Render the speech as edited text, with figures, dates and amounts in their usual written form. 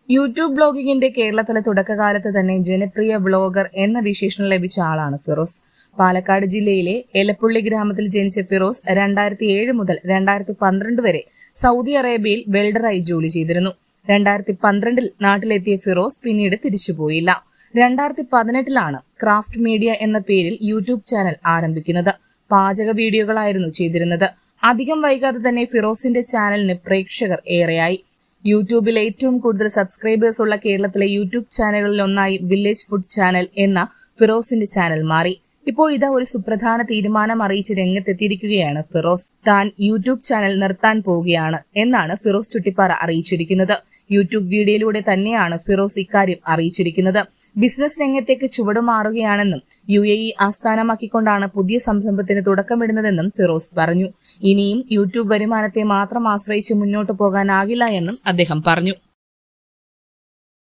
YouTube ബ്ലോഗിംഗിന്റെ കേരളത്തിലെ തുടക്കകാലത്ത് തന്നെ ജനപ്രിയ വ്ളോഗർ എന്ന വിശേഷണം ലഭിച്ച ആളാണ് ഫിറോസ്. പാലക്കാട് ജില്ലയിലെ എലപ്പുള്ളി ഗ്രാമത്തിൽ ജനിച്ച ഫിറോസ് 2007 മുതൽ 2012 വരെ സൗദി അറേബ്യയിൽ വെൽഡറായി ജോലി ചെയ്തിരുന്നു. 2012 നാട്ടിലെത്തിയ ഫിറോസ് പിന്നീട് തിരിച്ചുപോയില്ല. 2018 ക്രാഫ്റ്റ് മീഡിയ എന്ന പേരിൽ യൂട്യൂബ് ചാനൽ ആരംഭിക്കുന്നത്. പാചക വീഡിയോകളായിരുന്നു ചെയ്തിരുന്നത്. അധികം വൈകാതെ തന്നെ ഫിറോസിന്റെ ചാനലിന് പ്രേക്ഷകർ ഏറെയായി. യൂട്യൂബിൽ ഏറ്റവും കൂടുതൽ സബ്സ്ക്രൈബേഴ്സ് ഉള്ള കേരളത്തിലെ യൂട്യൂബ് ചാനലുകളിൽ ഒന്നായി വില്ലേജ് ഫുഡ് ചാനൽ എന്ന ഫിറോസിന്റെ ചാനൽ മാറി. ഇപ്പോൾ ഇതാ ഒരു സുപ്രധാന തീരുമാനം അറിയിച്ച് രംഗത്തെത്തിയിരിക്കുകയാണ് ഫിറോസ്. താൻ യൂട്യൂബ് ചാനൽ നിർത്താൻ പോവുകയാണ് എന്നാണ് ഫിറോസ് ചുട്ടിപ്പാറ അറിയിച്ചിരിക്കുന്നത്. യൂട്യൂബ് വീഡിയോയിലൂടെ തന്നെയാണ് ഫിറോസ് ഇക്കാര്യം അറിയിച്ചിരിക്കുന്നത്. ബിസിനസ് രംഗത്തേക്ക് ചുവടുമാറുകയാണെന്നും UAE ആസ്ഥാനമാക്കിക്കൊണ്ടാണ് പുതിയ സംരംഭത്തിന് തുടക്കമിടുന്നതെന്നും ഫിറോസ് പറഞ്ഞു. ഇനിയും യൂട്യൂബ് വരുമാനത്തെ മാത്രം ആശ്രയിച്ച് മുന്നോട്ടു പോകാനാകില്ല എന്നും അദ്ദേഹം പറഞ്ഞു.